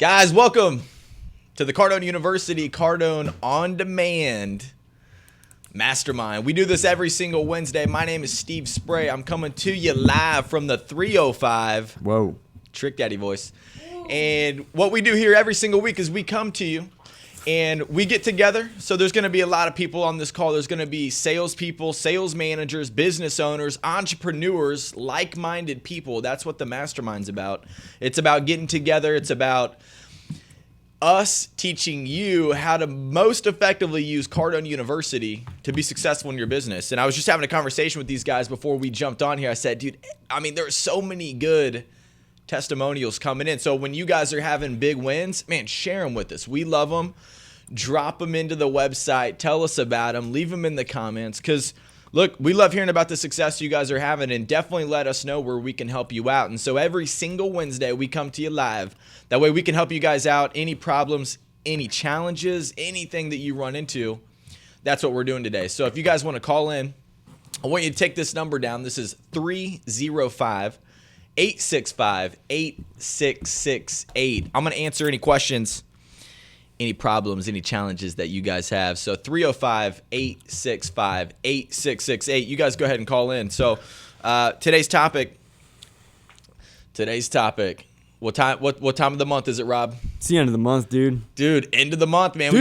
Guys, welcome to the Cardone University Cardone On Demand Mastermind. We do this every single Wednesday. My name is Steve Spray. I'm coming to you live from the 305. Whoa. Trick Daddy voice. And what we do here every single week is we come to you and we get together. So there's going to be a lot of people on this call. There's going to be salespeople, sales managers, business owners, entrepreneurs, like-minded people. That's what the Mastermind's about. It's about getting together. It's about us teaching you how to most effectively use Cardone University to be successful in your business. And I was just having a conversation with these guys before we jumped on here. I said, dude, there are so many good testimonials coming in. So when you guys are having big wins, man, share them with us. We love them. Drop them into the website. Tell us about them. Leave them in the comments. Because, look, we love hearing about the success you guys are having, and definitely let us know where we can help you out. And so every single Wednesday, we come to you live. That way we can help you guys out. Any problems, any challenges, anything that you run into, that's what we're doing today. So if you guys want to call in, I want you to take this number down. This is 305-865-8668. I'm going to answer any questions, any problems, any challenges that you guys have. So 305-865-8668. You guys go ahead and call in. So today's topic. What time of the month is it, Rob? It's the end of the month, dude. Dude, end of the month, man.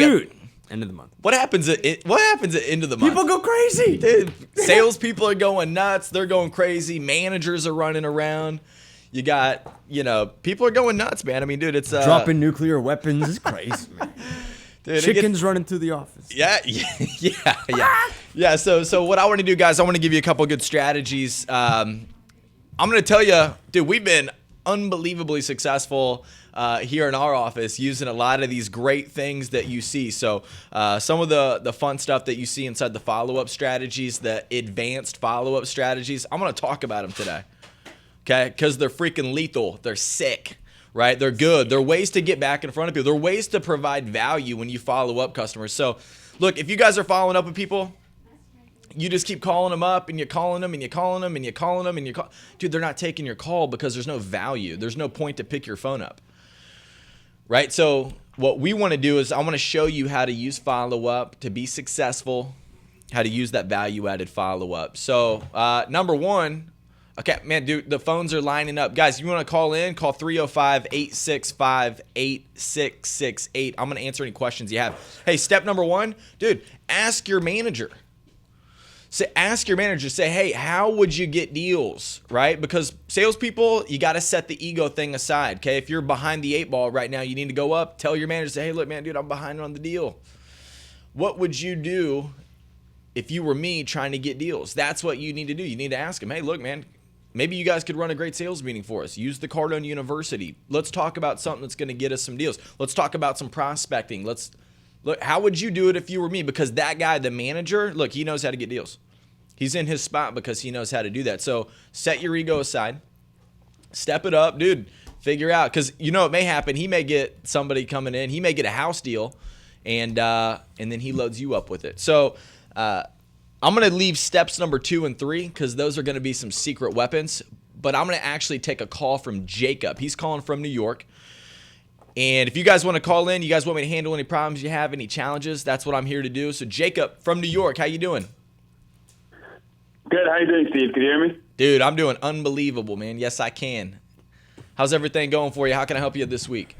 End of the month. What happens at end of the month? People go crazy. Dude, salespeople are going nuts. They're going crazy. Managers are running around. You got, people are going nuts, man. Dude, it's dropping nuclear weapons is crazy, man. Dude, chickens running through the office. Yeah. So what I want to do, guys, I want to give you a couple good strategies. I'm going to tell you, dude, we've been unbelievably successful here in our office using a lot of these great things that you see. So some of the fun stuff that you see inside the follow-up strategies, the advanced follow-up strategies, I'm going to talk about them today. Okay, because they're freaking lethal. They're sick, right? They're good. They're ways to get back in front of people. They're ways to provide value when you follow up customers. So, look, if you guys are following up with people, you just keep calling them up and you're calling them and you're calling them and you're calling them and you're calling. Dude, they're not taking your call because there's no value. There's no point to pick your phone up, right? So what we want to do is I want to show you how to use follow-up to be successful, how to use that value-added follow-up. So number one, okay, man, dude, the phones are lining up. Guys, you want to call in? Call 305-865-8668. I'm going to answer any questions you have. Hey, step number one, dude, ask your manager. Ask your manager, say, hey, how would you get deals, right? Because salespeople, you got to set the ego thing aside, okay? If you're behind the 8 ball right now, you need to go up, tell your manager, say, hey, look, man, dude, I'm behind on the deal. What would you do if you were me trying to get deals? That's what you need to do. You need to ask him, hey, look, man, maybe you guys could run a great sales meeting for us. Use the Cardone University. Let's talk about something that's going to get us some deals. Let's talk about some prospecting. Look, how would you do it if you were me? Because that guy, the manager, look, he knows how to get deals. He's in his spot because he knows how to do that. So set your ego aside. Step it up, dude. Figure out. Because it may happen. He may get somebody coming in. He may get a house deal, and then he loads you up with it. So I'm going to leave steps number 2 and 3 because those are going to be some secret weapons. But I'm going to actually take a call from Jacob. He's calling from New York. And if you guys want to call in, you guys want me to handle any problems you have, any challenges, that's what I'm here to do. So Jacob from New York, how you doing? Good. How you doing, Steve? Can you hear me? Dude, I'm doing unbelievable, man. Yes, I can. How's everything going for you? How can I help you this week?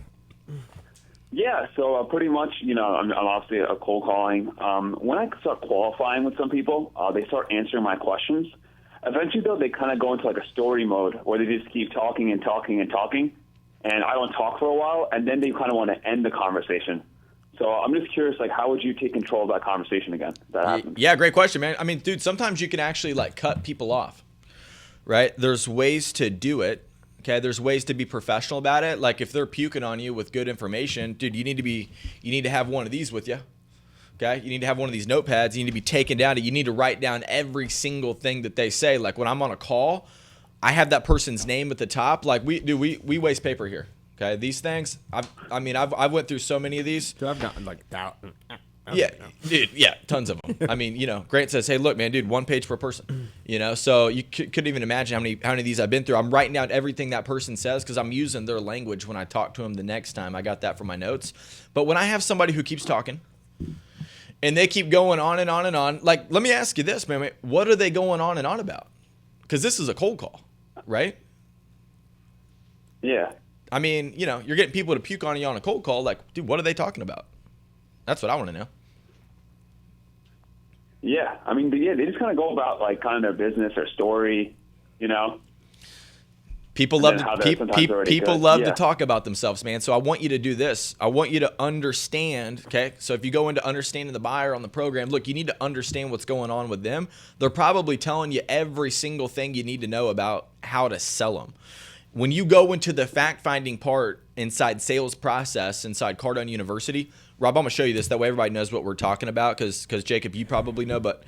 Yeah, so pretty much, I'm obviously a cold calling. When I start qualifying with some people, they start answering my questions. Eventually, though, they kind of go into like a story mode where they just keep talking and talking and talking, and I don't talk for a while, and then they kind of want to end the conversation. So I'm just curious, how would you take control of that conversation again? If that happens? Yeah, great question, man. Dude, sometimes you can actually cut people off, right? There's ways to do it. Okay, there's ways to be professional about it. Like if they're puking on you with good information, dude, you need to have one of these with you. Okay, you need to have one of these notepads. You need to be taken down. You need to write down every single thing that they say. Like when I'm on a call, I have that person's name at the top. Like we waste paper here. Okay, these things. I've went through so many of these. Dude, I've gotten Yeah, dude. Yeah, tons of them. I mean, Grant says, "Hey, look, man, dude, 1 page per person." So you couldn't even imagine how many of these I've been through. I'm writing down everything that person says because I'm using their language when I talk to them the next time. I got that from my notes. But when I have somebody who keeps talking and they keep going on and on and on, like, let me ask you this, man. What are they going on and on about? Because this is a cold call, right? Yeah. I mean, you're getting people to puke on you on a cold call. Like, dude, what are they talking about? That's what I want to know. Yeah, I mean, they just kind of go about like kind of their business, their story, People love to talk about themselves, man. So I want you to do this. I want you to understand, okay? So if you go into understanding the buyer on the program, look, you need to understand what's going on with them. They're probably telling you every single thing you need to know about how to sell them. When you go into the fact-finding part inside sales process, inside Cardone University, Rob, I'm going to show you this. That way everybody knows what we're talking about because Jacob, you probably know. But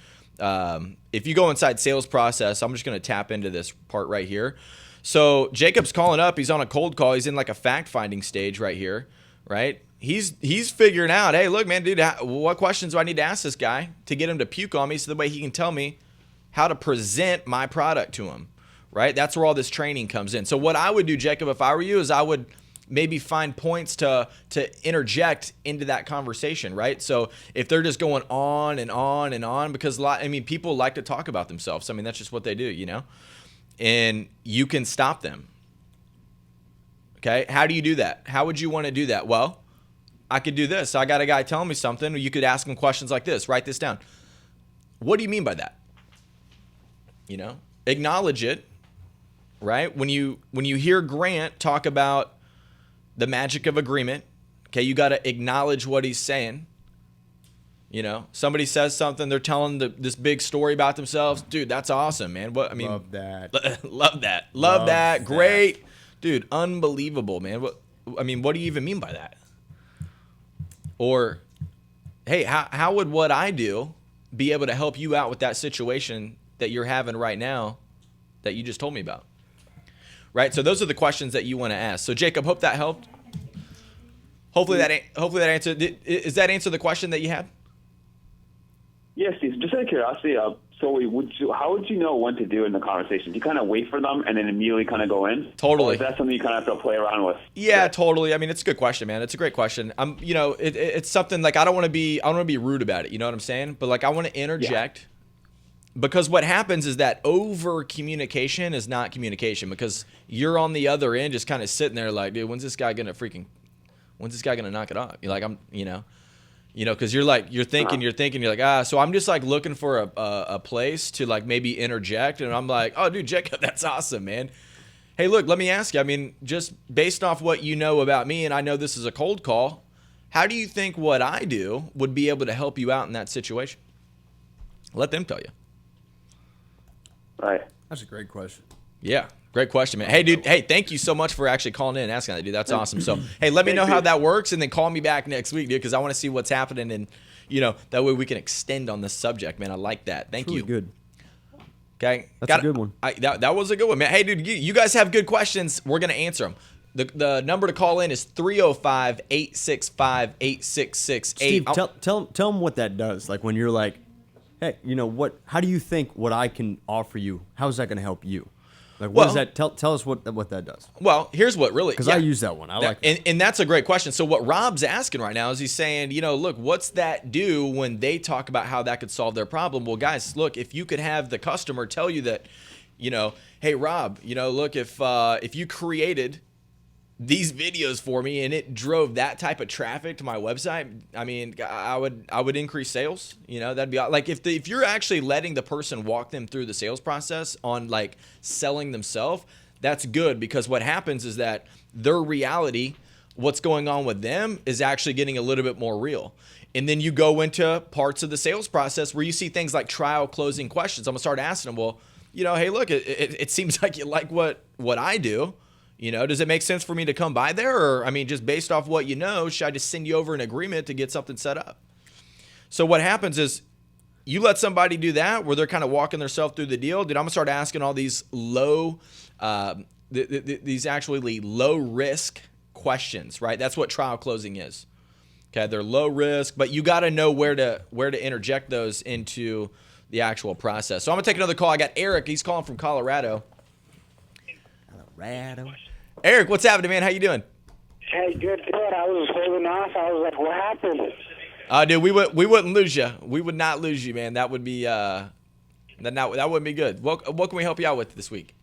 if you go inside sales process, I'm just going to tap into this part right here. So Jacob's calling up. He's on a cold call. He's in like a fact-finding stage right here, right? He's figuring out, hey, look, man, dude, what questions do I need to ask this guy to get him to puke on me so the way he can tell me how to present my product to him, right? That's where all this training comes in. So what I would do, Jacob, if I were you, is I would maybe find points to interject into that conversation, right? So if they're just going on and on and on, because people like to talk about themselves. I mean, that's just what they do, and you can stop them. Okay. How do you do that? How would you want to do that? Well, I could do this. I got a guy telling me something. You could ask him questions like this. Write this down. What do you mean by that? Acknowledge it, right? When you hear Grant talk about the magic of agreement, okay, you got to acknowledge what he's saying. Somebody says something, they're telling this big story about themselves. Dude, that's awesome, man. Love that. Love that. Great. Dude, unbelievable, man. What do you even mean by that? Or, hey, how would what I do be able to help you out with that situation that you're having right now that you just told me about? Right? So those are the questions that you want to ask. So Jacob, hope that helped. Hopefully that answered. Is that answer the question that you had? Yes, Steve. Just out of curiosity, how would you know when to do in the conversation? Do you kind of wait for them and then immediately kind of go in? Totally. Or is that something you kind of have to play around with? Yeah, totally. I mean, it's a good question, man. It's a great question. It's something like I don't want to be rude about it. You know what I'm saying? But like I want to interject. Yeah. Because what happens is that over communication is not communication, because you're on the other end just kind of sitting there like, dude, when's this guy gonna knock it off? You're like, because you're thinking, you're like, so I'm just like looking for a place to like maybe interject, and I'm like, oh, dude, Jacob, that's awesome, man. Hey, look, let me ask you. I mean, just based off what you know about me, and I know this is a cold call, how do you think what I do would be able to help you out in that situation? Let them tell you. Right. That's a great question. Yeah, great question, man. Hey, dude. Hey, thank you so much for actually calling in and asking that, dude. That's awesome. So, hey, let me know how that works, and then call me back next week, dude, because I want to see what's happening, and that way we can extend on this subject, man. I like that. Thank you. Good. Okay, that's a good one. That was a good one, man. Hey, dude, you guys have good questions. We're gonna answer them. The number to call in is 305-865-8668. Steve, tell them what that does. Like when you're like, hey, how do you think what I can offer you, how is that going to help you? Like, what is that? Tell us what that does. Well, here's what really, because I use that one. I like that. And that's a great question. So what Rob's asking right now is he's saying, look, what's that do when they talk about how that could solve their problem? Well, guys, look, if you could have the customer tell you that, hey, Rob, look, if you created these videos for me and it drove that type of traffic to my website, I mean, I would increase sales. That'd be like if you're actually letting the person walk them through the sales process on like selling themselves, that's good, because what happens is that their reality, what's going on with them, is actually getting a little bit more real. And then you go into parts of the sales process where you see things like trial closing questions. I'm gonna start asking them, well, hey, look, it seems like you like what I do. Does it make sense for me to come by there? Or, I mean, just based off what should I just send you over an agreement to get something set up? So what happens is you let somebody do that where they're kind of walking themselves through the deal. Dude, I'm going to start asking all these these actually low risk questions, right? That's what trial closing is. Okay, they're low risk, but you got to know where to interject those into the actual process. So I'm gonna take another call. I got Eric. He's calling from Colorado. Eric, what's happening, man? How you doing? Hey, good. I was holding off. I was like, what happened? Dude, we wouldn't lose you. We would not lose you, man. That would be that wouldn't be good. What can we help you out with this week?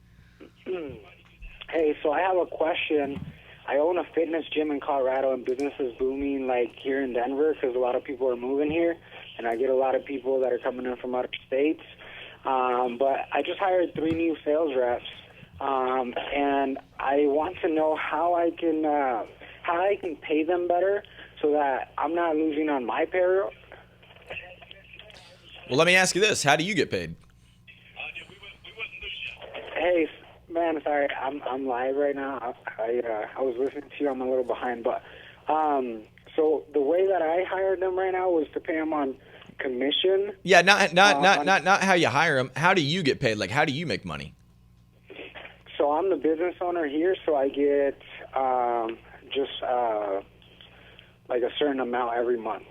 Hey, so I have a question. I own a fitness gym in Colorado, and business is booming, like here in Denver, because a lot of people are moving here, and I get a lot of people that are coming in from other states. But I just hired 3 new sales reps, and I want to know how I can pay them better so that I'm not losing on my payroll. Well, let me ask you this: how do you get paid? Hey, man, sorry, I'm live right now. I was listening to you. I'm a little behind, but so the way that I hired them right now was to pay them on commission. Yeah, not how you hire them. How do you get paid? Like, how do you make money? So I'm the business owner here, so I get just like a certain amount every month.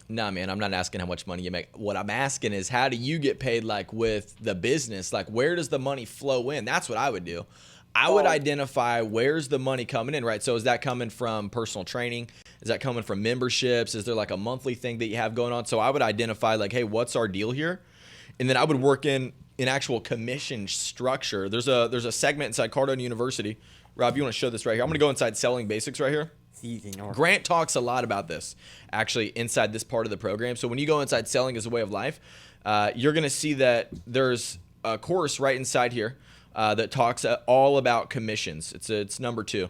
Nah, man, I'm not asking how much money you make. What I'm asking is, how do you get paid, like, with the business? Like, where does the money flow in? That's what I would do. I would identify where's the money coming in, right? So is that coming from personal training? Is that coming from memberships? Is there like a monthly thing that you have going on? So I would identify, like, hey, what's our deal here? And then I would work in an actual commission structure. There's a segment inside Cardone University. Rob, you want to show this right here? I'm going to go inside Selling Basics right here. Grant talks a lot about this actually inside this part of the program. So when you go inside Selling as a Way of Life, you're going to see that there's a course right inside here that talks all about commissions. It's number 2.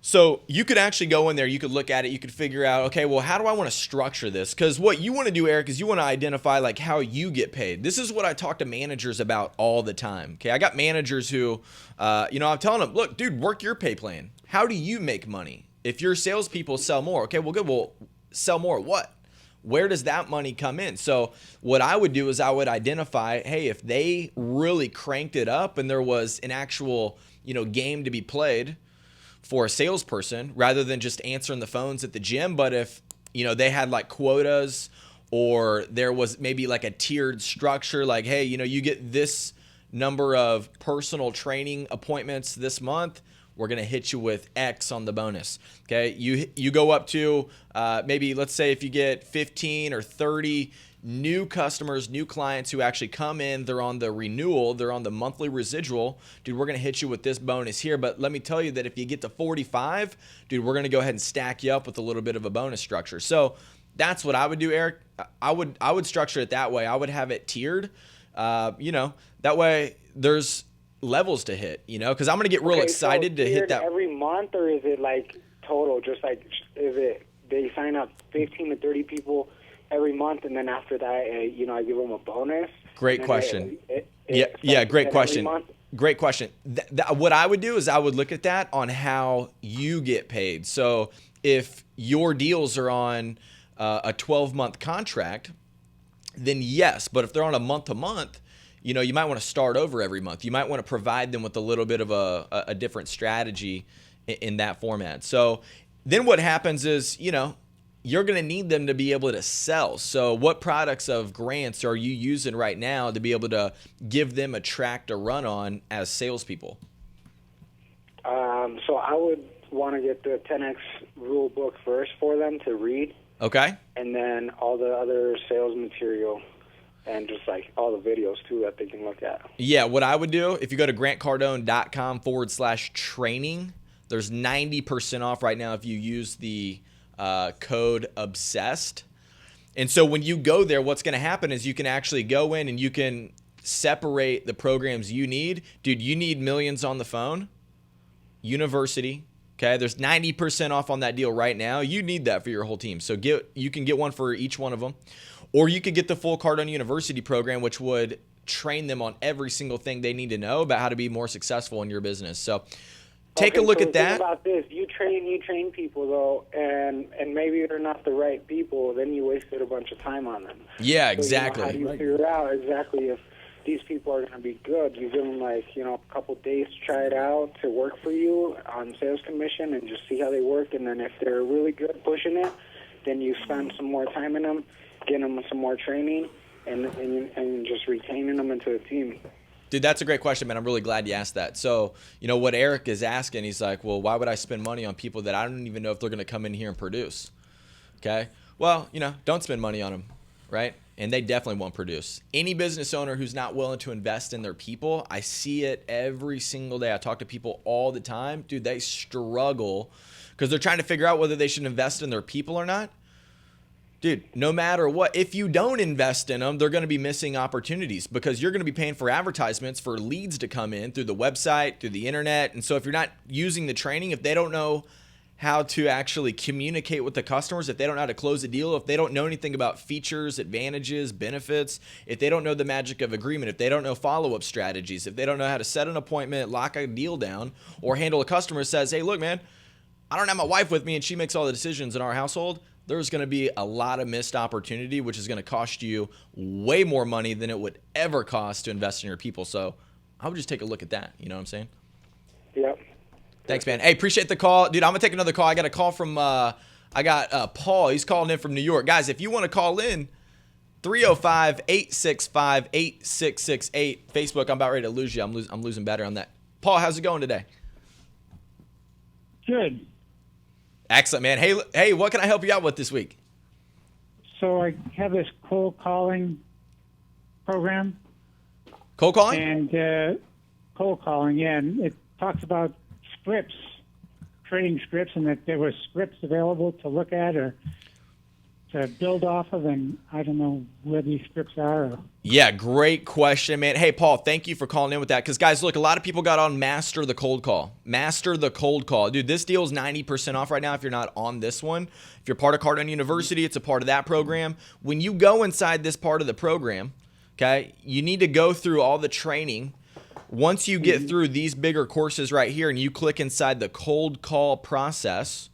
So you could actually go in there, you could look at it, you could figure out, okay, well, how do I want to structure this? Because what you want to do, Eric, is you want to identify like how you get paid. This is what I talk to managers about all the time. Okay, I got managers who, I'm telling them, look, dude, work your pay plan. How do you make money? If your salespeople sell more, okay, well, good. Well, sell more what? Where does that money come in? So what I would do is I would identify, hey, if they really cranked it up and there was an actual, game to be played for a salesperson rather than just answering the phones at the gym, but if, they had like quotas or there was maybe like a tiered structure, like, hey, you get this number of personal training appointments this month, we're going to hit you with X on the bonus. Okay. You go up to maybe, let's say if you get 15 or 30 new customers, new clients who actually come in, they're on the renewal, they're on the monthly residual, dude, we're going to hit you with this bonus here. But let me tell you that if you get to 45, dude, we're going to go ahead and stack you up with a little bit of a bonus structure. So that's what I would do, Eric. I would structure it that way. I would have it tiered, that way there's levels to hit, because I'm going to get real excited to hit that every month, or is it like total? Just like, is it they sign up 15 to 30 people every month, and then after that, I give them a bonus? Great question. Great question. Great question. What I would do is I would look at that on how you get paid. So if your deals are on a 12-month contract, then yes. But if they're on a month-to-month, you might want to start over every month. You might want to provide them with a little bit of a different strategy in that format. So then what happens is, you're going to need them to be able to sell. So what products of Grant's are you using right now to be able to give them a track to run on as salespeople? So I would want to get the 10X rule book first for them to read. Okay. And then all the other sales material. And just like all the videos too that they can look at. Yeah, what I would do, if you go to grantcardone.com/training, there's 90% off right now if you use the code OBSESSED. And so when you go there, what's going to happen is you can actually go in and you can separate the programs you need. Dude, you need millions on the phone, university. Okay, there's 90% off on that deal right now. You need that for your whole team. So you can get one for each one of them. Or you could get the full Cardone University program, which would train them on every single thing they need to know about how to be more successful in your business. So take a look at that. Think about this. You train people, though, and maybe they're not the right people. Then you wasted a bunch of time on them. Yeah, exactly. So, how do you figure out exactly if these people are going to be good? You give them, a couple days to try it out, to work for you on sales commission, and just see how they work. And then if they're really good pushing it, then you spend some more time in them, getting them some more training, and just retaining them into the team. Dude, that's a great question, man. I'm really glad you asked that. So, what Eric is asking, he's like, well, why would I spend money on people that I don't even know if they're going to come in here and produce? Okay? Well, don't spend money on them, right? And they definitely won't produce. Any business owner who's not willing to invest in their people, I see it every single day. I talk to people all the time. Dude, they struggle because they're trying to figure out whether they should invest in their people or not. Dude, no matter what, if you don't invest in them, they're going to be missing opportunities because you're going to be paying for advertisements for leads to come in through the website, through the internet. And so if you're not using the training, if they don't know how to actually communicate with the customers, if they don't know how to close a deal, if they don't know anything about features, advantages, benefits, if they don't know the magic of agreement, if they don't know follow-up strategies, if they don't know how to set an appointment, lock a deal down, or handle a customer who says, hey, look, man, I don't have my wife with me and she makes all the decisions in our household, there's going to be a lot of missed opportunity, which is going to cost you way more money than it would ever cost to invest in your people. So I would just take a look at that. You know what I'm saying? Yep. Thanks, man. Hey, appreciate the call. Dude, I'm going to take another call. I got a call from Paul. He's calling in from New York. Guys, if you want to call in, 305-865-8668. Facebook, I'm about ready to lose you. I'm losing battery on that. Paul, how's it going today? Good. Excellent, man. Hey, what can I help you out with this week? So I have this cold calling program. Cold calling? And cold calling, yeah. And it talks about scripts, trading scripts, and that there were scripts available to look at or to build off of, and I don't know where these scripts are. Or... Yeah, great question, man. Hey, Paul, thank you for calling in with that. Because, guys, look, a lot of people got on Master the Cold Call. Master the Cold Call. Dude, this deal is 90% off right now if you're not on this one. If you're part of Cardone University, it's a part of that program. When you go inside this part of the program, okay, you need to go through all the training. Once you get through these bigger courses right here and you click inside the cold call process,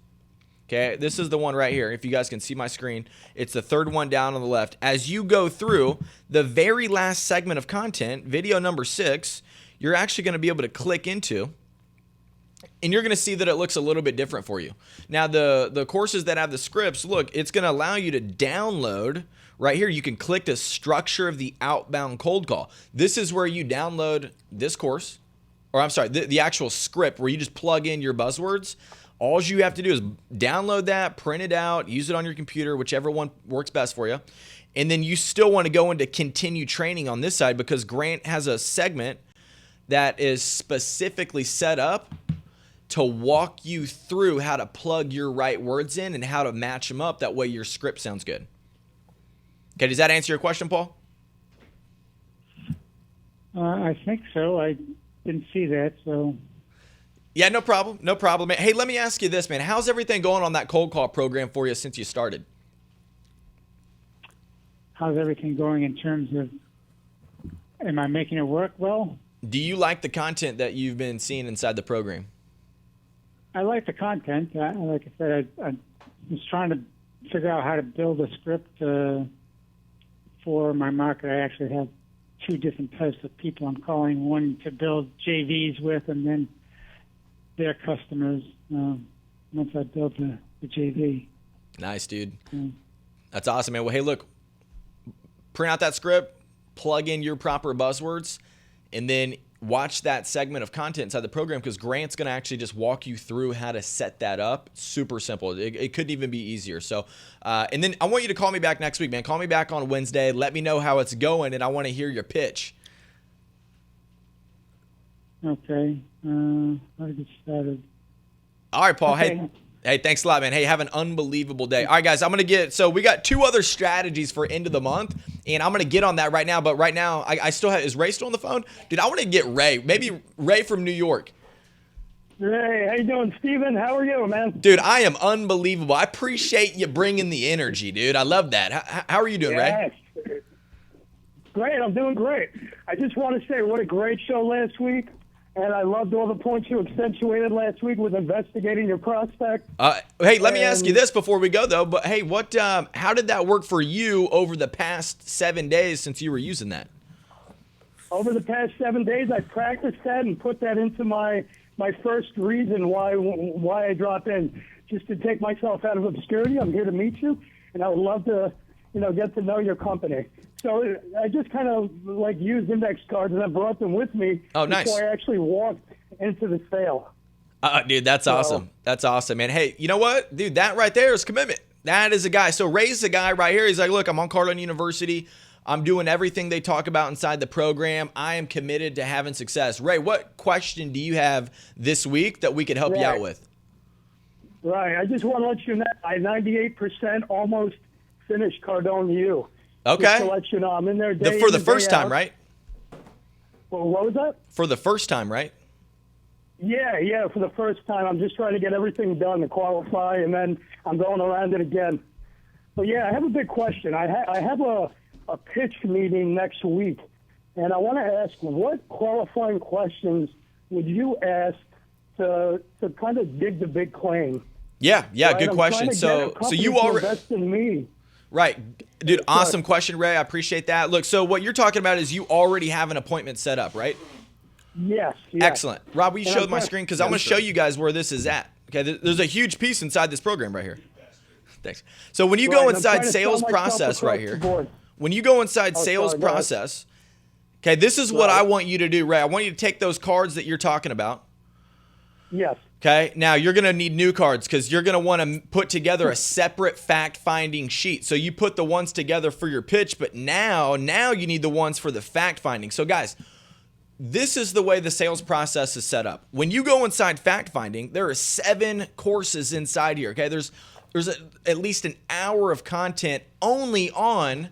okay, this is the one right here. If you guys can see my screen, it's the third one down on the left. As you go through the very last segment of content, video number 6, you're actually going to be able to click into, and you're going to see that it looks a little bit different for you. Now, the courses that have the scripts, look, it's going to allow you to download. Right here, you can click the structure of the outbound cold call. This is where you download this course, or I'm sorry, the actual script where you just plug in your buzzwords. All you have to do is download that, print it out, use it on your computer, whichever one works best for you. And then you still want to go into continue training on this side because Grant has a segment that is specifically set up to walk you through how to plug your right words in and how to match them up. That way your script sounds good. Okay, does that answer your question, Paul? I think so. I didn't see that, so... Yeah, no problem. No problem, man. Hey, let me ask you this, man. How's everything going on that cold call program for you since you started? How's everything going in terms of, am I making it work well? Do you like the content that you've been seeing inside the program? I like the content. Like I said, I was trying to figure out how to build a script for my market. I actually have 2 different types of people I'm calling, one to build JVs with and then their customers once I build the JV. Nice, dude. That's awesome, man. Well, hey, look, print out that script, plug in your proper buzzwords, and then watch that segment of content inside the program because Grant's going to actually just walk you through how to set that up. Super simple. It couldn't even be easier. So, and then I want you to call me back next week, man. Call me back on Wednesday. Let me know how it's going, and I want to hear your pitch. Okay. I'll get started. All right, Paul. Okay. Hey, thanks a lot, man. Hey, have an unbelievable day. All right, guys, so we got 2 other strategies for end of the month, and I'm going to get on that right now. But right now, I still have, is Ray still on the phone? Dude, I want to get Ray. Maybe Ray from New York. Hey, how you doing, Steven? How are you, man? Dude, I am unbelievable. I appreciate you bringing the energy, dude. I love that. How are you doing, Ray? Great. I'm doing great. I just want to say what a great show last week. And I loved all the points you accentuated last week with investigating your prospect. Hey, let me ask you this before we go, though. But, hey, how did that work for you over the past 7 days since you were using that? Over the past 7 days, I practiced that and put that into my first reason why I dropped in. just to take myself out of obscurity. I'm here to meet you, and I would love to, get to know your company. So I just kind of like used index cards, and I brought them with me before I actually walked into the sale. Dude, that's awesome. That's awesome, man. Hey, you know what? Dude, that right there is commitment. That is a guy. So Ray's the guy right here. He's like, look, I'm on Cardone University. I'm doing everything they talk about inside the program. I am committed to having success. Ray, what question do you have this week that we could help you out with? Right. I just want to let you know, I 98% almost finished Cardone U. Okay. Just to let you know, I'm in there day For the in, first day time, out. right? Well, what was that? For the first time, right? Yeah, for the first time. I'm just trying to get everything done to qualify, and then I'm going around it again. But yeah, I have a big question. I have a pitch meeting next week, and I want to ask, what qualifying questions would you ask to kind of dig the big claim? Yeah, right? Good question. So you already invest in me. Right. Dude, awesome question, Ray. I appreciate that. Look, so what you're talking about is you already have an appointment set up, right? Yes. Excellent. Rob, will you show my screen? Because I'm going to show you guys where this is at. Okay, there's a huge piece inside this program right here. Thanks. So when you go inside sales process right here, when you go inside sales process, okay, this is what I want you to do, Ray. I want you to take those cards that you're talking about. Yes. Okay, now you're going to need new cards because you're going to want to put together a separate fact-finding sheet. So you put the ones together for your pitch, but now you need the ones for the fact-finding. So guys, this is the way the sales process is set up. When you go inside fact-finding, there are 7 courses inside here, okay? There's at least an hour of content only on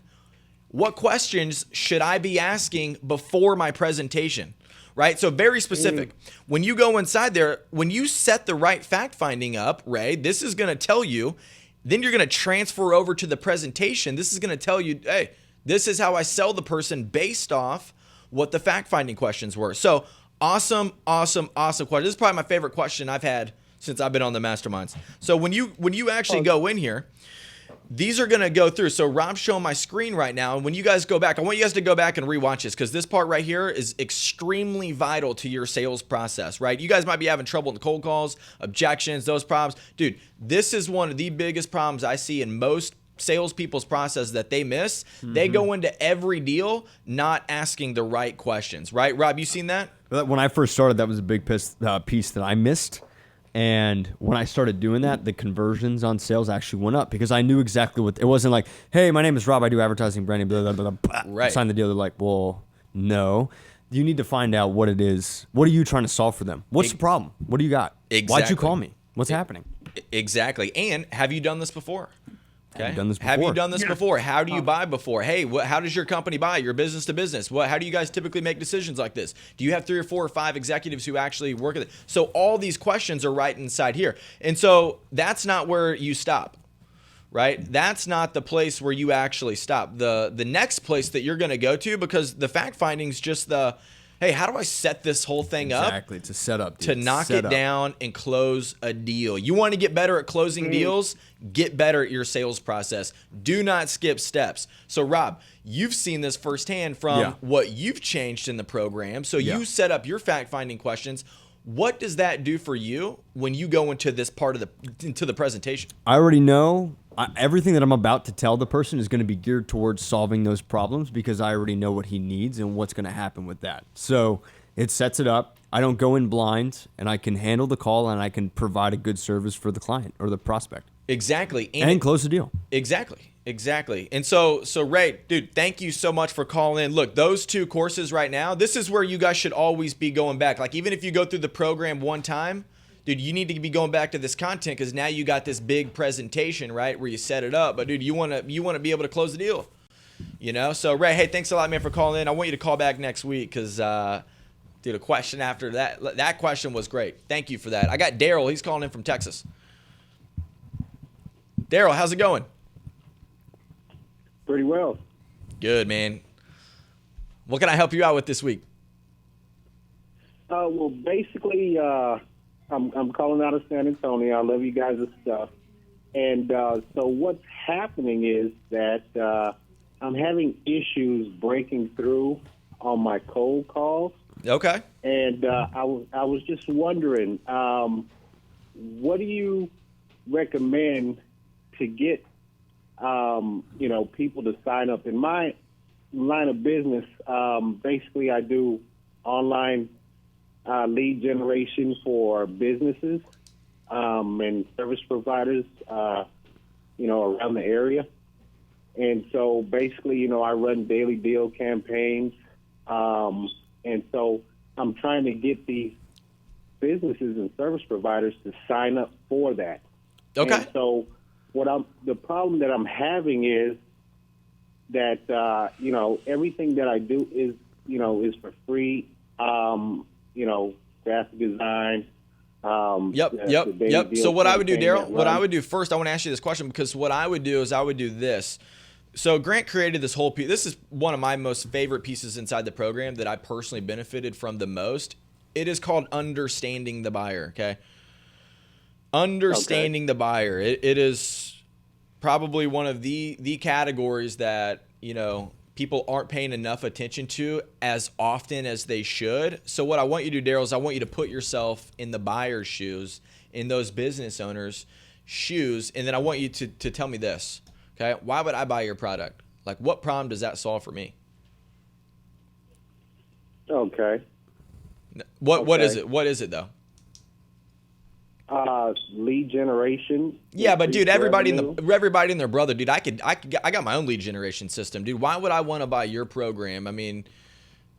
what questions should I be asking before my presentation. Right? So very specific. When you go inside there, when you set the right fact finding up, Ray, this is going to tell you, then you're going to transfer over to the presentation. This is going to tell you, hey, this is how I sell the person based off what the fact finding questions were. So awesome question. This is probably my favorite question I've had since I've been on the Masterminds. So when you actually go in here, these are going to go through. So Rob's showing my screen right now. And when you guys go back, I want you guys to go back and rewatch this because this part right here is extremely vital to your sales process, right? You guys might be having trouble in the cold calls, objections, those problems. Dude, this is one of the biggest problems I see in most salespeople's process that they miss. They go into every deal not asking the right questions, right? Rob, you seen that? When I first started, that was a big piece that I missed. And when I started doing that, the conversions on sales actually went up because I knew exactly what it wasn't like, hey, my name is Rob, I do advertising, branding, blah, blah, blah, blah. Right. Sign the deal. They're like, well, no. You need to find out what it is. What are you trying to solve for them? What's the problem? What do you got? Exactly. Why'd you call me? What's happening? Exactly. And have you done this before? Okay. Have you done this before? Have you done this before? How do you buy before? Hey, how does your company buy? Your business to business. How do you guys typically make decisions like this? Do you have 3 or 4 or 5 executives who actually work at it? So all these questions are right inside here. And so that's not where you stop, right? That's not the place where you actually stop. The next place that you're going to go to, because the fact finding is just the, hey, how do I set this whole thing up? Exactly. It's a setup. To knock it down and close a deal. You want to get better at closing deals? Get better at your sales process. Do not skip steps. So, Rob, you've seen this firsthand from what you've changed in the program. So you set up your fact-finding questions. What does that do for you when you go into this part of the presentation? I already know everything that I'm about to tell the person is going to be geared towards solving those problems because I already know what he needs and what's going to happen with that. So it sets it up. I don't go in blind, and I can handle the call, and I can provide a good service for the client or the prospect. Exactly. And close the deal. Exactly. And so Ray, dude, thank you so much for calling in. Look, those 2 courses right now, this is where you guys should always be going back. Like, even if you go through the program one time, dude, you need to be going back to this content because now you got this big presentation, right, where you set it up. But, dude, you want to be able to close the deal, you know? So, Ray, hey, thanks a lot, man, for calling in. I want you to call back next week because, dude, a question after that question was great. Thank you for that. I got Daryl. He's calling in from Texas. Daryl, how's it going? Pretty well. Good, man. What can I help you out with this week? Well, basically, I'm calling out of San Antonio. I love you guys' stuff. And so what's happening is that I'm having issues breaking through on my cold calls. Okay. And I was just wondering, what do you recommend to get, people to sign up? In my line of business, basically I do online lead generation for businesses and service providers, around the area. And so basically, I run daily deal campaigns. And so I'm trying to get these businesses and service providers to sign up for that. Okay. And so the problem that I'm having is that, everything that I do is for free. Graphic design. Yep. So what I would do, Daryl, what I would do first, I want to ask you this question, because what I would do is I would do this. So Grant created this whole piece. This is one of my most favorite pieces inside the program that I personally benefited from the most. It is called Understanding the Buyer. Okay. Understanding the buyer. It is probably one of the categories that, people aren't paying enough attention to as often as they should. So what I want you to do, Daryl, is I want you to put yourself in the buyer's shoes, in those business owners' shoes, and then I want you to tell me this, okay? Why would I buy your product? Like, what problem does that solve for me? Okay. What is it? What is it, though? Lead generation. Yeah, but dude, everybody and their brother, dude, I got my own lead generation system, dude. Why would I want to buy your program? I mean,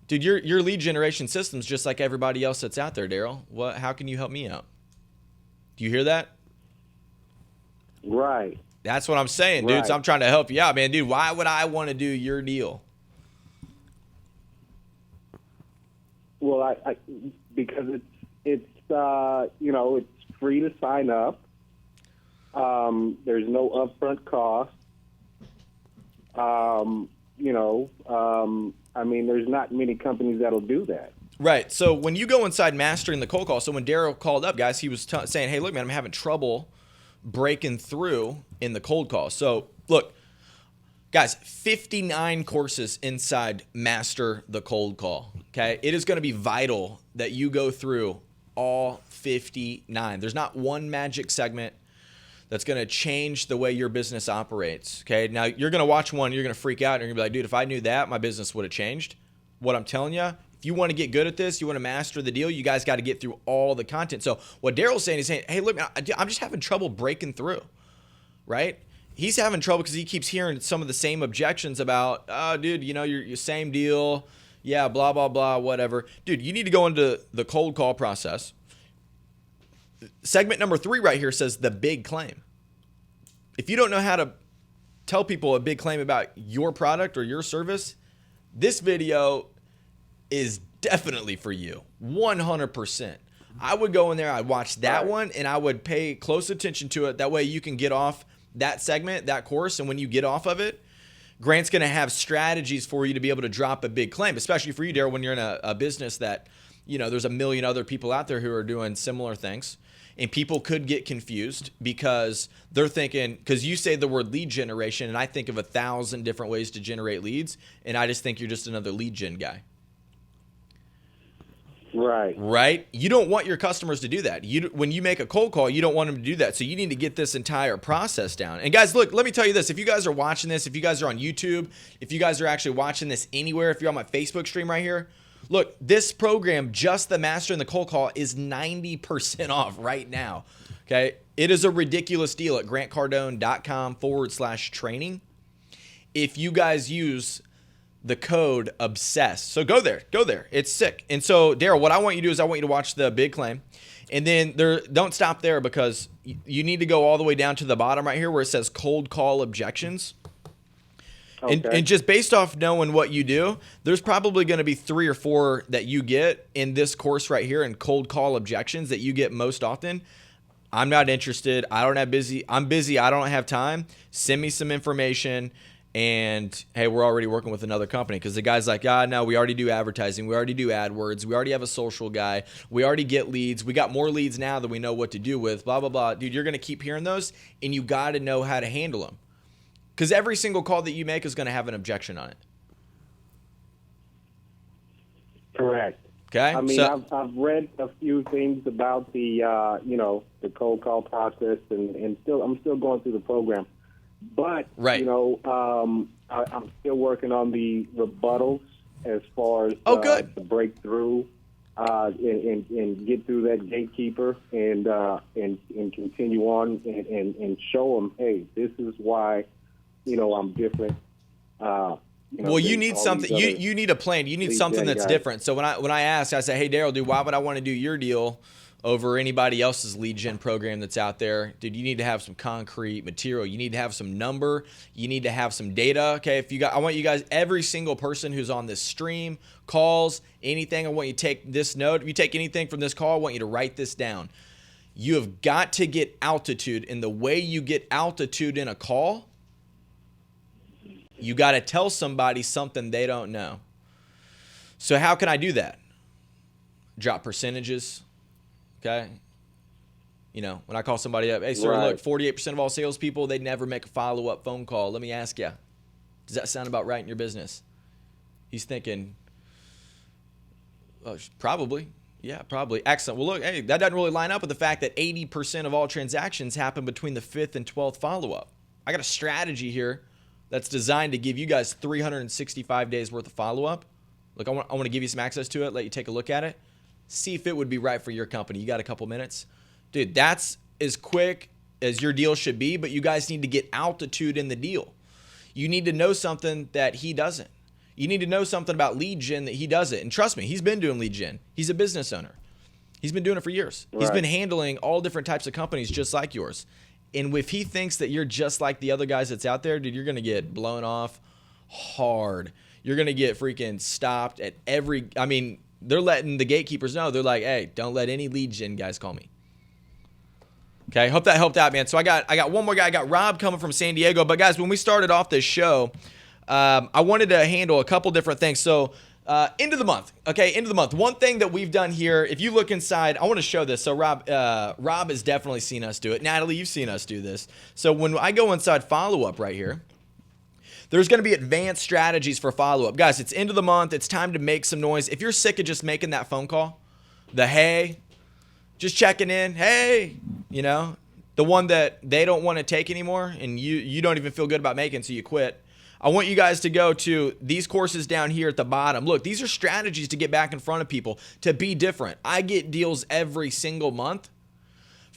dude, your lead generation system's just like everybody else that's out there, Daryl. How can you help me out? Do you hear that? Right. That's what I'm saying, dude. Right. So I'm trying to help you out, man. Dude, why would I want to do your deal? Well, I because it's it's free to sign up. There's no upfront cost. There's not many companies that'll do that. Right. So when you go inside Mastering the Cold Call, so when Daryl called up, guys, he was saying, hey, look, man, I'm having trouble breaking through in the cold call. So look, guys, 59 courses inside Master the Cold Call. Okay. It is going to be vital that you go through all 59. There's not one magic segment that's going to change the way your business operates. Okay. Now you're going to watch one, you're going to freak out, and you're going to be like, dude, if I knew that, my business would have changed. What I'm telling you, if you want to get good at this, you want to master the deal, you guys got to get through all the content. So what Daryl's saying, he's saying, hey, look, man, I'm just having trouble breaking through, right? He's having trouble because he keeps hearing some of the same objections about, oh, dude, your same deal. Yeah, blah, blah, blah, whatever. Dude, you need to go into the cold call process. Segment number 3 right here says the big claim. If you don't know how to tell people a big claim about your product or your service, this video is definitely for you, 100%. I would go in there, I'd watch that one, and I would pay close attention to it. That way you can get off that segment, that course, and when you get off of it, Grant's going to have strategies for you to be able to drop a big claim, especially for you, Daryl, when you're in a business that, there's a million other people out there who are doing similar things. And people could get confused because they're thinking, because you say the word lead generation, and I think of 1,000 different ways to generate leads, and I just think you're just another lead gen guy. Right? You don't want your customers to do that. When you make a cold call, you don't want them to do that. So you need to get this entire process down. And guys, look, let me tell you this. If you guys are watching this, if you guys are on YouTube, if you guys are actually watching this anywhere, if you're on my Facebook stream right here, look, this program, just the Master and the Cold Call, is 90% off right now. Okay? It is a ridiculous deal at grantcardone.com/training. If you guys use the code OBSESSED. So go there. It's sick. And so, Daryl, what I want you to do is I want you to watch the big claim. And then don't stop there, because you need to go all the way down to the bottom right here where it says cold call objections. Okay. And just based off knowing what you do, there's probably going to be 3 or 4 that you get in this course right here in cold call objections that you get most often. I'm not interested. I'm busy. I don't have time. Send me some information. And hey, we're already working with another company, because the guy's like, no, we already do advertising. We already do AdWords. We already have a social guy. We already get leads. We got more leads now than we know what to do with, blah, blah, blah. Dude, you're going to keep hearing those, and you got to know how to handle them, because every single call that you make is going to have an objection on it. Correct. Okay. I mean, so, I've read a few things about the the cold call process, and I'm still going through the program. But Right. I'm still working on the rebuttals as far as good. the breakthrough and get through that gatekeeper and continue on and show them, hey, this is why I'm different. Well, you need something. You need a plan. You need something that's different. So when I ask, I say, hey, Daryl, dude, why would I want to do your deal over anybody else's lead gen program that's out there? Dude, you need to have some concrete material. You need to have some number. You need to have some data. Okay, I want you guys, every single person who's on this stream, calls, anything, I want you to take this note. If you take anything from this call, I want you to write this down. You have got to get altitude, and the way you get altitude in a call, you got to tell somebody something they don't know. So how can I do that? Drop percentages. Okay. When I call somebody up, hey, sir, look, 48% of all salespeople, they never make a follow-up phone call. Let me ask you, does that sound about right in your business? He's thinking, probably. Yeah, probably. Excellent. Well, look, hey, that doesn't really line up with the fact that 80% of all transactions happen between the 5th and 12th follow-up. I got a strategy here that's designed to give you guys 365 days worth of follow-up. Look, I want to give you some access to it, let you take a look at it, see if it would be right for your company. You got a couple minutes? Dude, that's as quick as your deal should be, but you guys need to get altitude in the deal. You need to know something that he doesn't. You need to know something about lead gen that he doesn't. And trust me, he's been doing lead gen. He's a business owner. He's been doing it for years. Right. He's been handling all different types of companies just like yours. And if he thinks that you're just like the other guys that's out there, dude, you're going to get blown off hard. You're going to get freaking stopped at they're letting the gatekeepers know. They're like, hey, don't let any lead gen guys call me. Okay, hope that helped out, man. So I got one more guy. I got Rob coming from San Diego. But guys, when we started off this show, I wanted to handle a couple different things. So end of the month. Okay, end of the month. One thing that we've done here, if you look inside, I want to show this. So Rob has definitely seen us do it. Natalie, you've seen us do this. So when I go inside follow-up right here, there's going to be advanced strategies for follow-up. Guys, it's end of the month. It's time to make some noise. If you're sick of just making that phone call, just checking in, hey, the one that they don't want to take anymore and you don't even feel good about making, so you quit. I want you guys to go to these courses down here at the bottom. Look, these are strategies to get back in front of people, to be different. I get deals every single month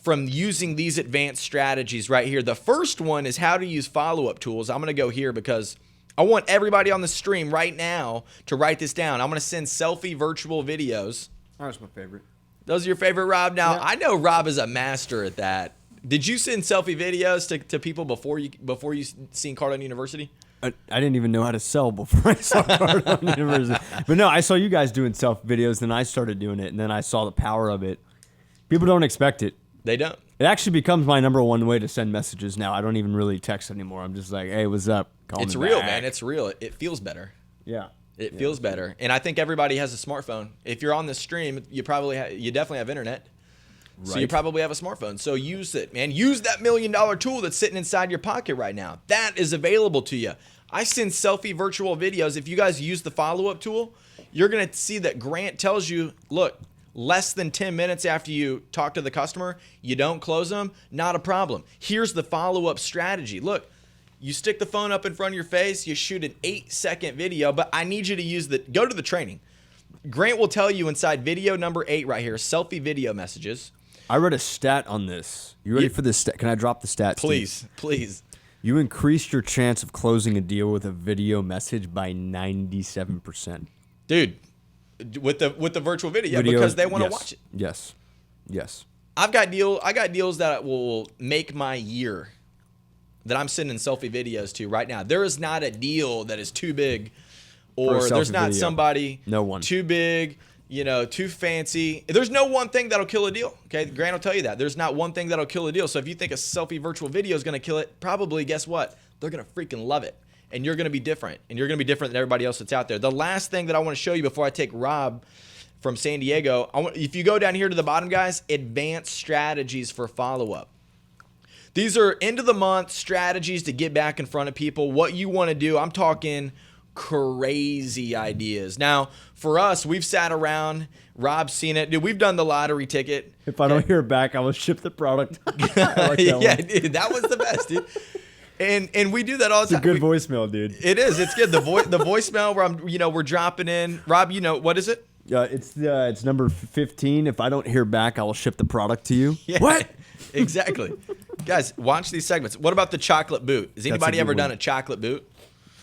from using these advanced strategies right here. The first one is how to use follow-up tools. I'm going to go here because I want everybody on the stream right now to write this down. I'm going to send Selfie virtual videos. That's my favorite. Those are your favorite, Rob? Now, yeah. I know Rob is a master at that. Did you send Selfie videos to people before you seen Cardone University? I didn't even know how to sell before I saw Cardone University. But no, I saw you guys doing self videos, then I started doing it, and then I saw the power of it. People don't expect it. They don't. It actually becomes my number one way to send messages now. I don't even really text anymore. I'm just like, hey, what's up? Call it's me real, back. man. It's real. It feels better. Yeah. It feels better. And I think everybody has a smartphone. If you're on this stream, you definitely have internet. Right. So you probably have a smartphone. So use it, man. Use that $1 million tool that's sitting inside your pocket right now. That is available to you. I send Selfie virtual videos. If you guys use the follow-up tool, you're going to see that Grant tells you, look, less than 10 minutes after you talk to the customer, you don't close them, not a problem. Here's the follow-up strategy. Look, you stick the phone up in front of your face, you shoot an 8-second video, but I need you to go to the training. Grant will tell you inside video number 8 right here, Selfie video messages. I read a stat on this. You ready for this stat? Can I drop the stat? Please. You increased your chance of closing a deal with a video message by 97%. Dude, with the virtual video because they want to watch it. Yes. I got deals that will make my year that I'm sending Selfie videos to right now. There is not a deal that is too big, or there's not somebody too big, too fancy. There's no one thing that'll kill a deal. Okay, Grant will tell you that. There's not one thing that'll kill a deal. So if you think a Selfie virtual video is going to kill it, probably guess what? They're going to freaking love it. And you're going to be different. And you're going to be different than everybody else that's out there. The last thing that I want to show you before I take Rob from San Diego, if you go down here to the bottom, guys, advanced strategies for follow-up. These are end of the month strategies to get back in front of people. What you want to do, I'm talking crazy ideas. Now, for us, we've sat around. Rob's seen it. Dude, we've done the lottery ticket. If I don't hear back, I will ship the product. I like that Yeah, one. dude, that was the best, dude. And we do that all the It's a time. good voicemail, dude. It is. It's good. The voicemail where we're dropping in. Rob, what is it? It's number 15. If I don't hear back, I will ship the product to you. Yeah, What? Exactly. Guys, watch these segments. What about the chocolate boot? Has anybody good ever one. done a chocolate boot?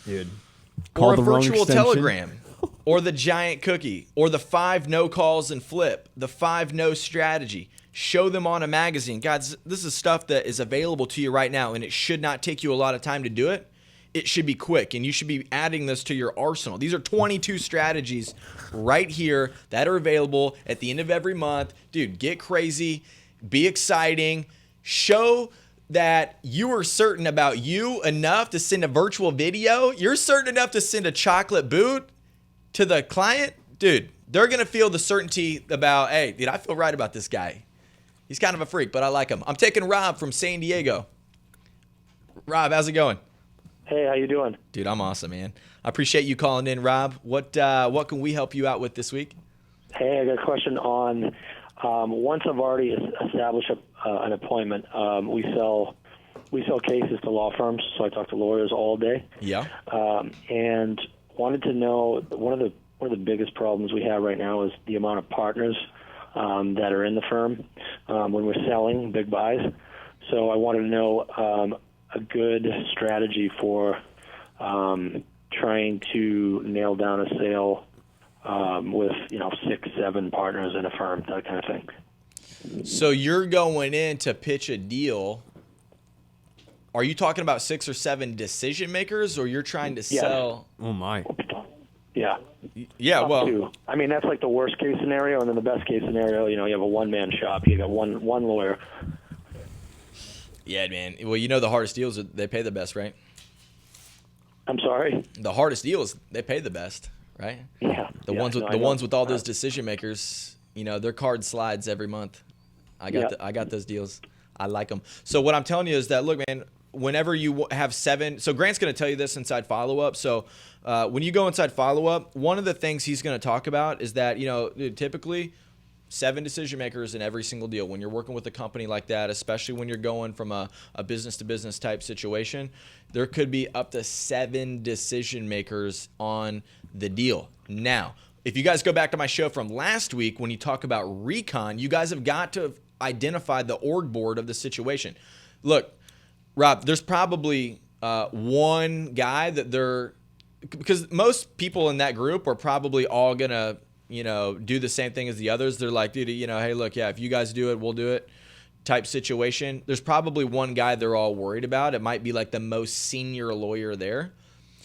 Dude. Or Call a the wrong virtual extension. telegram? Or the giant cookie? Or the 5 no calls and flip? The 5 no strategy? Show them on a magazine. Guys, this is stuff that is available to you right now, and it should not take you a lot of time to do it. It should be quick, and you should be adding this to your arsenal. These are 22 strategies right here that are available at the end of every month. Dude, get crazy, be exciting, show that you are certain about you enough to send a virtual video. You're certain enough to send a chocolate boot to the client. Dude, they're going to feel the certainty about, hey, dude, I feel right about this guy. He's kind of a freak, but I like him. I'm taking Rob from San Diego. Rob, how's it going? Hey, how you doing? Dude, I'm awesome, man. I appreciate you calling in, Rob. What can we help you out with this week? Hey, I got a question on once I've already established an appointment. We sell cases to law firms, so I talk to lawyers all day. Yeah. And wanted to know one of the biggest problems we have right now is the amount of partners that are in the firm when we're selling big buys. So I wanted to know a good strategy for trying to nail down a sale with 6, 7 partners in a firm, that kind of thing. So you're going in to pitch a deal. Are you talking about 6 or 7 decision makers, or you're trying to sell? Oh, my. Yeah. Yeah, well, Two. I mean, that's like the worst case scenario, and then the best case scenario, you have a one-man shop. You got one lawyer. yeah, man. Well, the hardest deals, they pay the best, right? I'm sorry? The hardest deals, they pay the best, right? Yeah. The ones with all those decision makers, their card slides every month. I got those deals. I like them. So what I'm telling you is that, look, man, whenever you have 7, so Grant's going to tell you this inside follow-up. So when you go inside follow-up, one of the things he's going to talk about is that, typically 7 decision makers in every single deal. When you're working with a company like that, especially when you're going from a business-to-business type situation, there could be up to 7 decision makers on the deal. Now, if you guys go back to my show from last week when you talk about Recon, you guys have got to identify the org board of the situation. Look, Rob, there's probably one guy that because most people in that group are probably all going to, do the same thing as the others. They're like, dude, hey, look, yeah, if you guys do it, we'll do it type situation. There's probably one guy they're all worried about. It might be like the most senior lawyer there.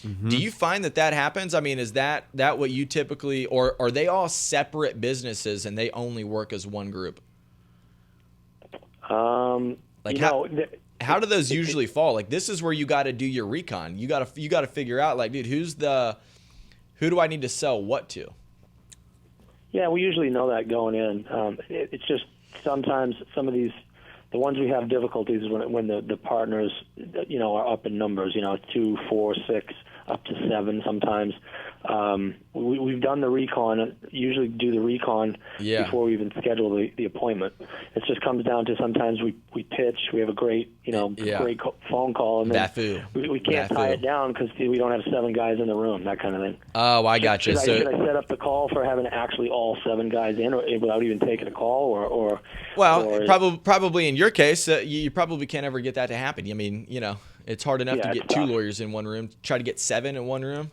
Mm-hmm. Do you find that happens? I mean, is that what you typically, or are they all separate businesses and they only work as one group? Like how do those usually fall? Like, this is where you got to do your recon. You got to figure out, like, dude, who do I need to sell what to? Yeah, we usually know that going in. It's just sometimes some of these, the ones we have difficulties is when the partners, are up in numbers. 2, 4, 6, up to 7 sometimes. We've done the recon. Usually do the recon before we even schedule the appointment. It just comes down to sometimes we pitch. We have a great great phone call, and then we can't tie it down because we don't have 7 guys in the room. That kind of thing. Oh, I got you. Should I set up the call for having actually all 7 guys in, or without even taking a call, or probably in your case, you probably can't ever get that to happen. I mean, it's hard enough to get 2 lawyers in one room. Try to get 7 in one room.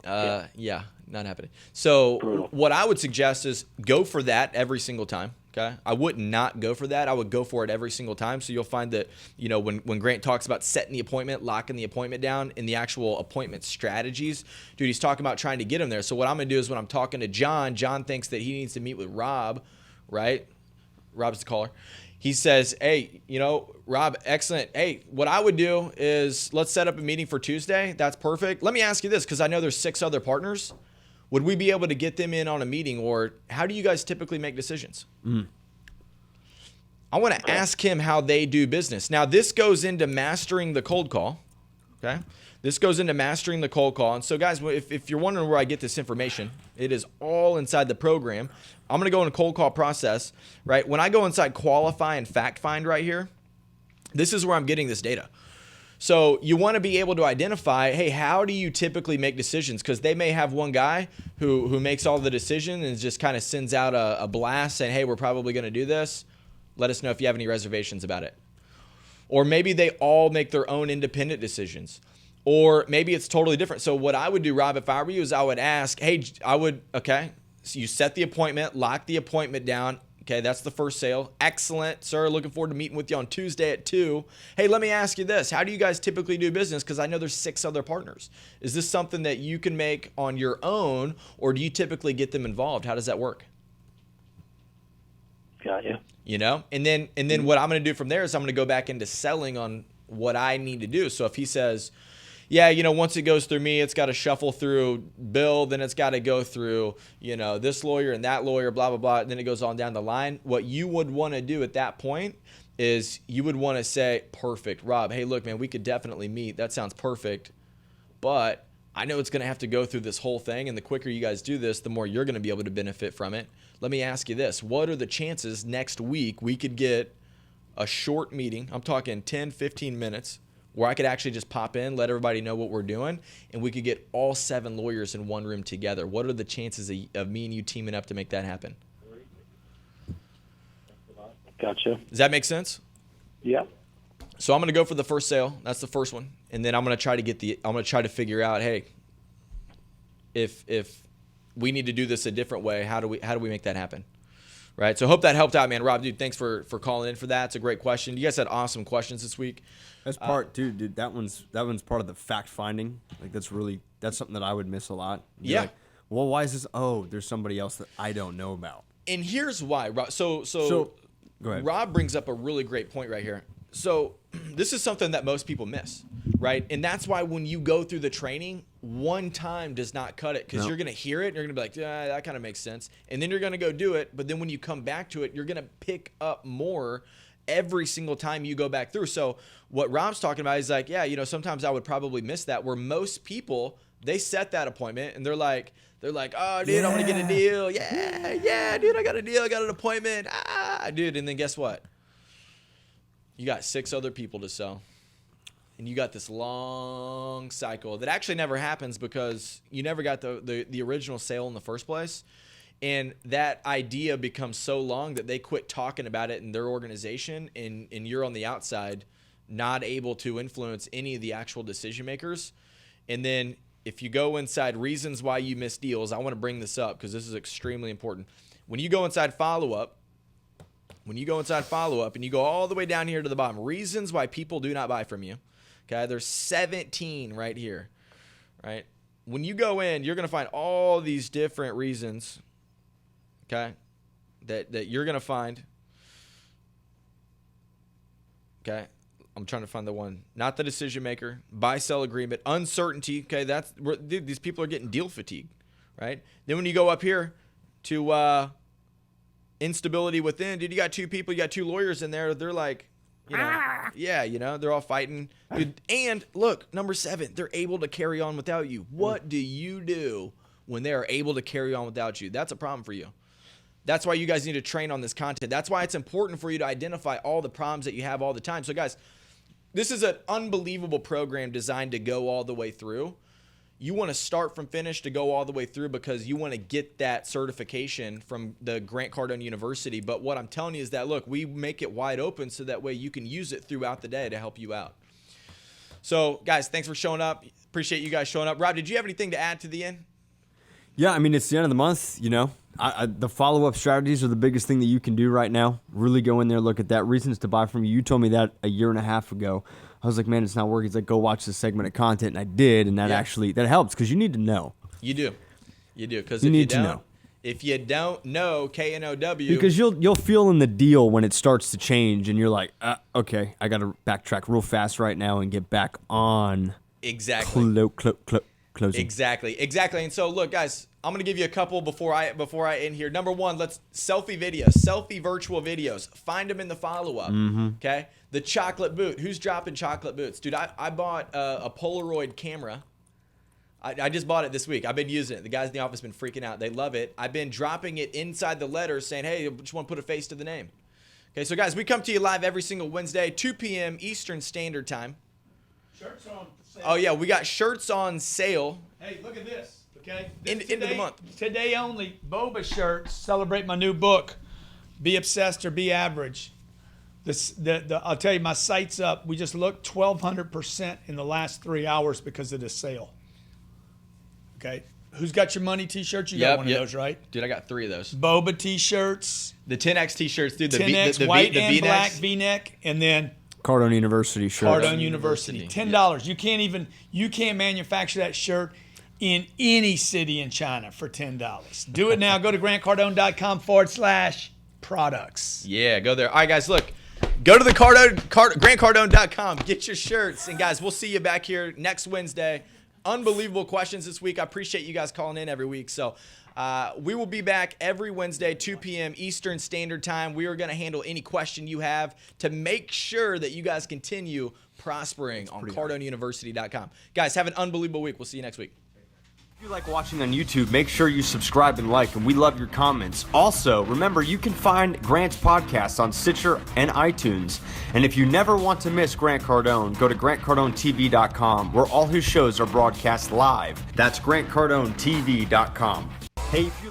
Not happening. So Brutal. What I would suggest is go for that every single time. Okay, I would not go for that. I would go for it every single time. So you'll find that when Grant talks about setting the appointment, locking the appointment down, in the actual appointment strategies, dude, he's talking about trying to get him there. So what I'm gonna do is when I'm talking to John thinks that he needs to meet with Rob, right? Rob's the caller. He says, hey, Rob, excellent. Hey, what I would do is let's set up a meeting for Tuesday. That's perfect. Let me ask you this, because I know there's 6 other partners. Would we be able to get them in on a meeting, or how do you guys typically make decisions? I want to ask him how they do business. Now, this goes into mastering the cold call, okay? This goes into mastering the cold call. And so, guys, if you're wondering where I get this information, it is all inside the program. I'm going to go in a cold call process, right? When I go inside qualify and fact find right here, this is where I'm getting this data. So you want to be able to identify, hey, how do you typically make decisions? Because they may have one guy who makes all the decision and just kind of sends out a blast saying, hey, we're probably going to do this. Let us know if you have any reservations about it. Or maybe they all make their own independent decisions. Or maybe it's totally different. So what I would do, Rob, if I were you, is I would ask, hey, okay, so you set the appointment, lock the appointment down. Okay, that's the first sale. Excellent, sir. Looking forward to meeting with you on Tuesday at 2. Hey, let me ask you this. How do you guys typically do business? Because I know there's 6 other partners. Is this something that you can make on your own, or do you typically get them involved? How does that work? Got you. You know? And then what I'm going to do from there is I'm going to go back into selling on what I need to do. So if he says, yeah, you know, once it goes through me, it's got to shuffle through Bill, then it's got to go through, you know, this lawyer and that lawyer, blah, blah, blah. And then it goes on down the line. What you would want to do at that point is you would want to say, perfect, Rob, hey, look, man, we could definitely meet. That sounds perfect. But I know it's going to have to go through this whole thing. And the quicker you guys do this, the more you're going to be able to benefit from it. Let me ask you this. What are the chances next week we could get a short meeting? I'm talking 10, 15 minutes. Where I could actually just pop in, let everybody know what we're doing, and we could get all 7 lawyers in one room together. What are the chances of me and you teaming up to make that happen? Gotcha. Does that make sense? Yeah. So I'm going to go for the first sale. That's the first one, and then I'm going to try to figure out, hey, if we need to do this a different way, how do we make that happen? Right. So hope that helped out, man. Rob, dude, thanks for calling in for that. It's a great question. You guys had awesome questions this week. That's part too, dude. That one's part of the fact finding. Like that's something that I would miss a lot. Yeah. Like, well, why is this? Oh, there's somebody else that I don't know about. And here's why. Rob. So go ahead. Rob brings up a really great point right here. So this is something that most people miss, right? And that's why when you go through the training, one time does not cut it, because you're going to hear it and you're going to be like, yeah, that kind of makes sense. And then you're going to go do it. But then when you come back to it, you're going to pick up more every single time you go back through. So what Rob's talking about is like, yeah, you know, sometimes I would probably miss that, where most people, they set that appointment and they're like, oh, dude, I'm going to get a deal. Yeah, dude, I got a deal. I got an appointment. Dude. And then guess what? You got 6 other people to sell. And you got this long cycle that actually never happens because you never got the original sale in the first place. And that idea becomes so long that they quit talking about it in their organization, and you're on the outside not able to influence any of the actual decision makers. And then if you go inside reasons why you miss deals, I want to bring this up because this is extremely important. When you go inside follow-up, and you go all the way down here to the bottom, reasons why people do not buy from you. Okay, there's 17 right here, right? When you go in, you're going to find all these different reasons, okay, that you're going to find. Okay, I'm trying to find the one. Not the decision maker, buy-sell agreement, uncertainty. Okay, dude, these people are getting deal fatigue, right? Then when you go up here to instability within, dude, you got 2 people, you got 2 lawyers in there. They're like, you know, yeah, you know, they're all fighting. Dude, and look, number 7, they're able to carry on without you. What do you do when they are able to carry on without you? That's a problem for you. That's why you guys need to train on this content. That's why it's important for you to identify all the problems that you have all the time. So guys, this is an unbelievable program designed to go all the way through. You want to start from finish to go all the way through because you want to get that certification from the Grant Cardone University. But what I'm telling you is that, look, we make it wide open so that way you can use it throughout the day to help you out. So, guys, thanks for showing up. Appreciate you guys showing up. Rob, did you have anything to add to the end? Yeah, I mean, it's the end of the month, you know. The follow-up strategies are the biggest thing that you can do right now. Really go in there, look at that. Reasons to buy from you. You told me that a year and a half ago. I was like, man, it's not working. He's like, go watch this segment of content, and I did, and that helps because you need to know. You do, because if you don't know K-N-O-W, because you'll feel in the deal when it starts to change, and you're like, okay, I got to backtrack real fast right now and get back on. Exactly. Closing. Exactly. And so, look, guys, I'm gonna give you a couple before I end here. Number one, selfie videos, selfie virtual videos. Find them in the follow up. Okay. The chocolate boot. Who's dropping chocolate boots, dude? I bought a Polaroid camera. I just bought it this week. I've been using it. The guys in the office have been freaking out. They love it. I've been dropping it inside the letters saying, hey, just want to put a face to the name. Okay, so guys, we come to you live every single Wednesday, 2 p.m. Eastern Standard Time. Shirts on sale. Oh, yeah, we got shirts on sale. Hey, look at this, okay? End of the month. Today only, boba shirts, celebrate my new book, Be Obsessed or Be Average. I'll tell you, my site's up. We just looked 1,200% in the last 3 hours because of this sale. Okay, who's got your money T-shirts? You got one of those, right? Dude, I got 3 of those. Boba T-shirts. The 10X T-shirts, dude. The 10X the white and V-necks. black V-neck, and then Cardone University shirt. Cardone University. $10. You can't manufacture that shirt in any city in China for $10. Do it now. Go to grantcardone.com/products. Yeah, go there. All right, guys, look. Go to the grantcardone.com. Get your shirts. And, guys, we'll see you back here next Wednesday. Unbelievable questions this week. I appreciate you guys calling in every week. So we will be back every Wednesday, 2 p.m. Eastern Standard Time. We are going to handle any question you have to make sure that you guys continue prospering on CardoneUniversity.com. Guys, have an unbelievable week. We'll see you next week. If you like watching on YouTube, make sure you subscribe and like, and we love your comments. Also, remember, you can find Grant's podcast on Stitcher and iTunes. And if you never want to miss Grant Cardone, go to GrantCardoneTV.com, where all his shows are broadcast live. That's GrantCardoneTV.com. Hey, if you